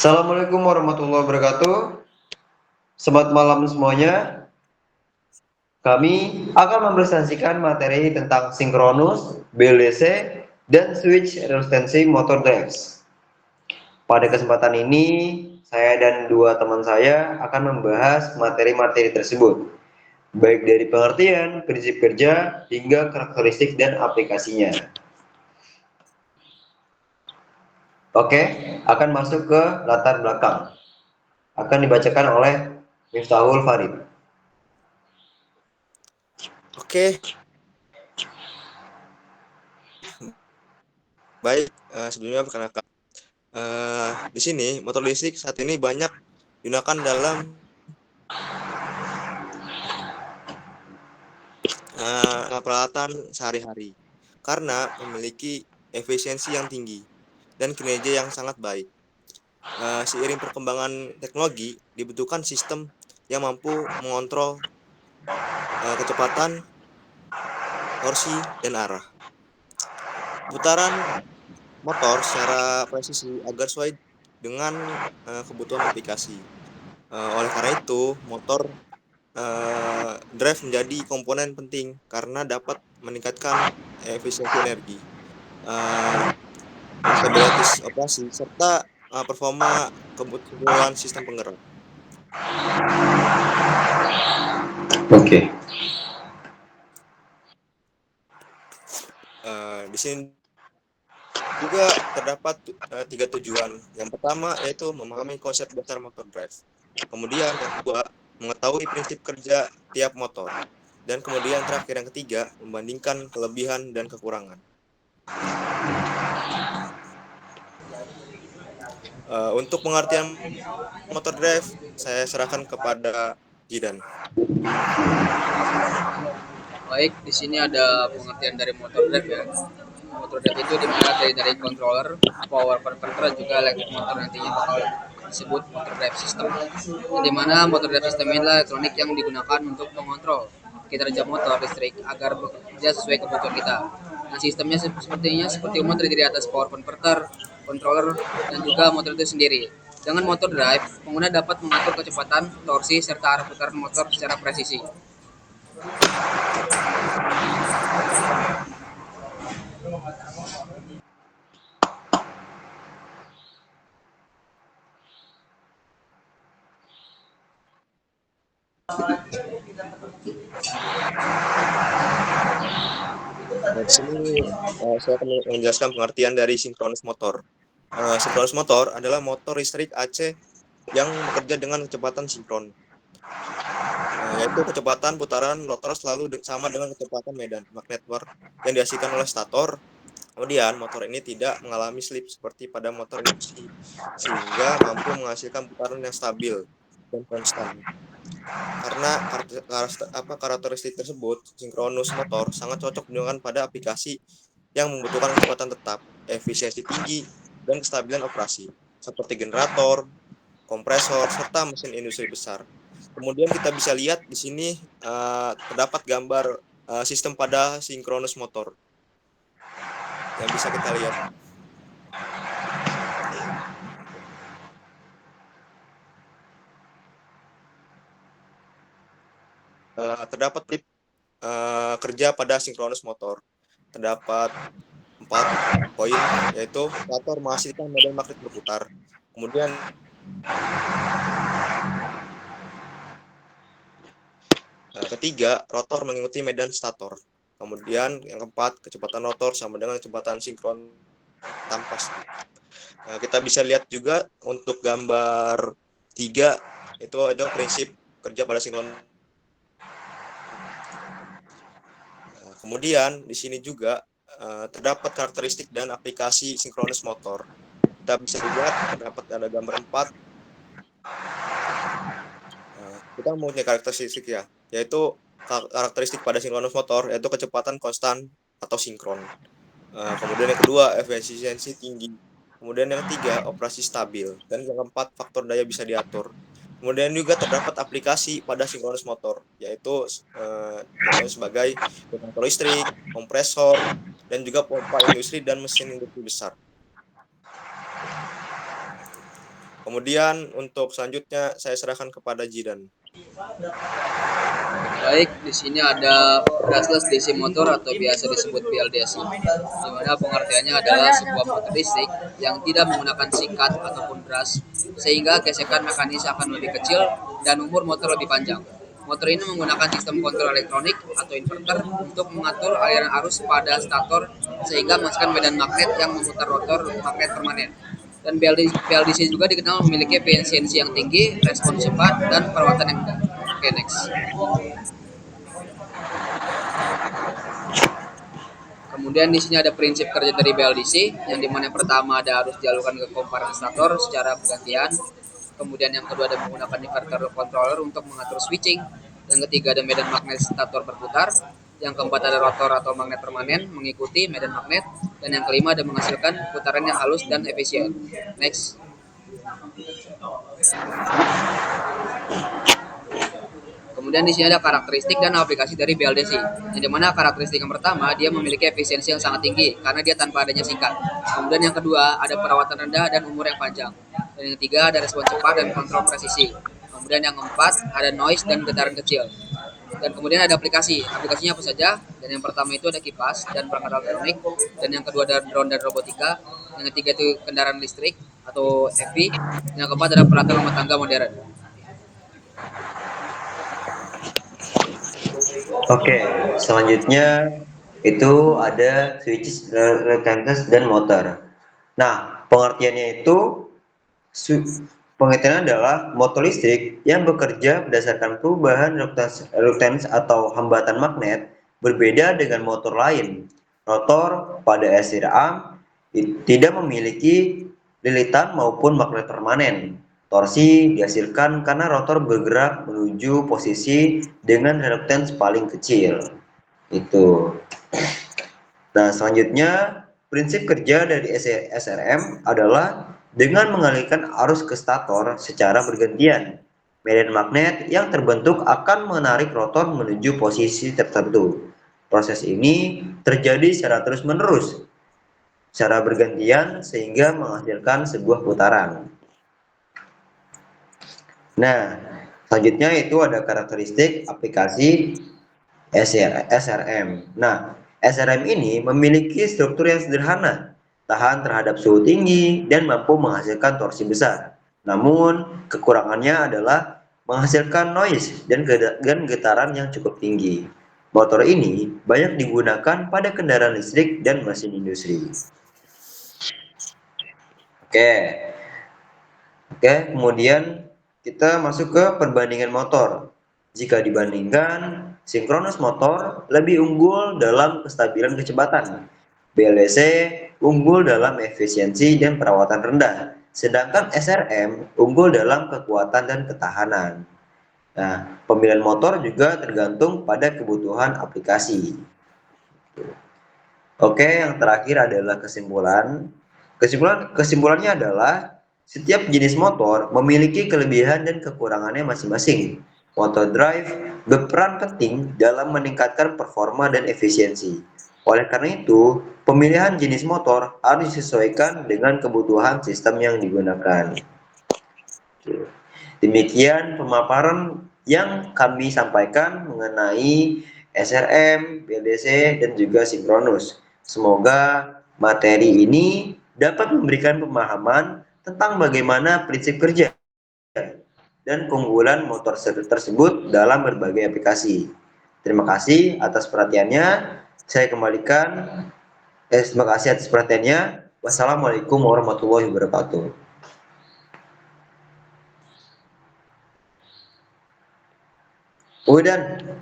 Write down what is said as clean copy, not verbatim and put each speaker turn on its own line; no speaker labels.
Assalamualaikum warahmatullahi wabarakatuh. Selamat malam semuanya. Kami akan mempresentasikan materi tentang sinkronus, BLDC, dan switch resistensi motor drives. Pada kesempatan ini, saya dan dua teman saya akan membahas materi-materi tersebut, baik dari pengertian, prinsip kerja, hingga karakteristik dan aplikasinya. Oke, akan masuk ke latar belakang. Akan dibacakan oleh Miftahul Farid.
Oke, baik. Sebelumnya perkenalkan, di sini motor listrik saat ini banyak digunakan dalam peralatan sehari-hari karena memiliki efisiensi yang tinggi dan kinerja yang sangat baik. Seiring perkembangan teknologi, dibutuhkan sistem yang mampu mengontrol kecepatan, torsi, dan arah. Putaran motor secara presisi agar sesuai dengan kebutuhan aplikasi. Oleh karena itu, motor drive menjadi komponen penting karena dapat meningkatkan efisiensi energi, stabilitas operasi, serta performa kebutuhan sistem penggerak.
Oke.
Di sini juga terdapat 3 tujuan. Yang pertama yaitu memahami konsep dasar motor drive. Kemudian yang kedua, mengetahui prinsip kerja tiap motor. Dan kemudian terakhir yang ketiga, membandingkan kelebihan dan kekurangan. Untuk pengertian motor drive, saya serahkan kepada Jidan.
Baik, di sini ada pengertian dari motor drive ya. Motor drive itu dimana dari controller, power converter, dan juga electric motor nantinya bakal disebut motor drive system. Di mana motor drive system ini adalah elektronik yang digunakan untuk mengontrol kinerja motor listrik agar bekerja sesuai kebutuhan kita. Nah, sistemnya seperti umum terdiri atas power converter, controller, dan juga motor itu sendiri. Dengan motor drive, pengguna dapat mengatur kecepatan, torsi, serta arah putaran motor secara presisi.
Di sini saya akan menjelaskan pengertian dari sinkronus motor. Sinkronus motor adalah motor listrik AC yang bekerja dengan kecepatan sinkron, yaitu kecepatan putaran rotor selalu sama dengan kecepatan medan magnet yang dihasilkan oleh stator. Kemudian motor ini tidak mengalami slip seperti pada motor induksi, sehingga mampu menghasilkan putaran yang stabil dan konstan. Karena karakteristik tersebut, sinkronus motor sangat cocok digunakan pada aplikasi yang membutuhkan kecepatan tetap, efisiensi tinggi, dan kestabilan operasi, seperti generator, kompresor, serta mesin industri besar. Kemudian kita bisa lihat di sini terdapat gambar sistem pada sinkronus motor yang bisa kita lihat. Terdapat tip kerja pada sinkronus motor. Terdapat 4 poin, yaitu stator menghasilkan medan magnet berputar. Kemudian ketiga, rotor mengikuti medan stator. Kemudian yang keempat, kecepatan rotor sama dengan kecepatan sinkron tanpa slip. Kita bisa lihat juga untuk gambar 3 itu ada prinsip kerja pada sinkron. Kemudian di sini juga terdapat karakteristik dan aplikasi sinkronus motor. Kita bisa lihat terdapat ada gambar 4. Kita mempunyai karakteristik ya, yaitu karakteristik pada sinkronus motor yaitu kecepatan konstan atau sinkron. Kemudian yang kedua, efisiensi tinggi. Kemudian yang ketiga, operasi stabil. Dan yang keempat, faktor daya bisa diatur. Kemudian juga terdapat aplikasi pada sinkronus motor, yaitu contohnya sebagai generator listrik, kompresor, dan juga pompa industri dan mesin industri besar. Kemudian untuk selanjutnya saya serahkan kepada Jidan.
Baik, di sini ada brushless DC motor atau biasa disebut BLDC, di mana pengertiannya adalah sebuah motor listrik yang tidak menggunakan sikat ataupun brush, sehingga gesekan mekanis akan lebih kecil dan umur motor lebih panjang. Motor ini menggunakan sistem kontrol elektronik atau inverter untuk mengatur aliran arus pada stator sehingga menghasilkan medan magnet yang memutar rotor magnet permanen. Dan BLDC juga dikenal memiliki efisiensi yang tinggi, respons cepat, dan perawatan yang mudah. Oke, next. Kemudian di sini ada prinsip kerja dari BLDC, yang dimana yang pertama ada harus dialurkan ke komparen stator secara bergantian. Kemudian yang kedua ada menggunakan inverter controller untuk mengatur switching. Yang ketiga ada medan magnet stator berputar. Yang keempat ada rotor atau magnet permanen mengikuti medan magnet. Dan yang kelima ada menghasilkan putaran yang halus dan efisien. Next. Kemudian di sini ada karakteristik dan aplikasi dari BLDC. Yang dimana karakteristik yang pertama, dia memiliki efisiensi yang sangat tinggi karena dia tanpa adanya sikat. Kemudian yang kedua, ada perawatan rendah dan umur yang panjang. Dan yang ketiga, ada respons cepat dan kontrol presisi. Kemudian yang keempat, ada noise dan getaran kecil. Dan kemudian ada aplikasinya apa saja. Dan yang pertama itu ada kipas dan perangkat elektronik. Dan yang kedua ada drone dan robotika. Yang ketiga itu kendaraan listrik atau EV. Yang keempat ada peralatan rumah tangga modern.
Oke, selanjutnya itu ada switches, reluctance, dan motor. Nah, pengertiannya itu pengertiannya adalah motor listrik yang bekerja berdasarkan perubahan reluctance atau hambatan magnet berbeda dengan motor lain. Rotor pada SRAM tidak memiliki lilitan maupun magnet permanen. Torsi dihasilkan karena rotor bergerak menuju posisi dengan reluctance paling kecil. Itu. Nah, selanjutnya prinsip kerja dari SRM adalah dengan mengalihkan arus ke stator secara bergantian. Medan magnet yang terbentuk akan menarik rotor menuju posisi tertentu. Proses ini terjadi secara terus-menerus, secara bergantian sehingga menghasilkan sebuah putaran. Nah, selanjutnya itu ada karakteristik aplikasi SRM. Nah, SRM ini memiliki struktur yang sederhana, tahan terhadap suhu tinggi, dan mampu menghasilkan torsi besar. Namun, kekurangannya adalah menghasilkan noise dan getaran yang cukup tinggi. Motor ini banyak digunakan pada kendaraan listrik dan mesin industri. Oke, kemudian kita masuk ke perbandingan motor. Jika dibandingkan, sinkronus motor lebih unggul dalam kestabilan kecepatan. BLDC unggul dalam efisiensi dan perawatan rendah, sedangkan SRM unggul dalam kekuatan dan ketahanan. Nah, pemilihan motor juga tergantung pada kebutuhan aplikasi. Oke, yang terakhir adalah kesimpulan. Kesimpulannya adalah setiap jenis motor memiliki kelebihan dan kekurangannya masing-masing. Motor drive berperan penting dalam meningkatkan performa dan efisiensi. Oleh karena itu, pemilihan jenis motor harus disesuaikan dengan kebutuhan sistem yang digunakan. Demikian pemaparan yang kami sampaikan mengenai SRM, BLDC, dan juga sinkronus. Semoga materi ini dapat memberikan pemahaman tentang bagaimana prinsip kerja dan keunggulan motor tersebut dalam berbagai aplikasi. Terima kasih atas perhatiannya. Saya kembalikan. Terima kasih atas perhatiannya. Wassalamualaikum warahmatullahi wabarakatuh. Udah.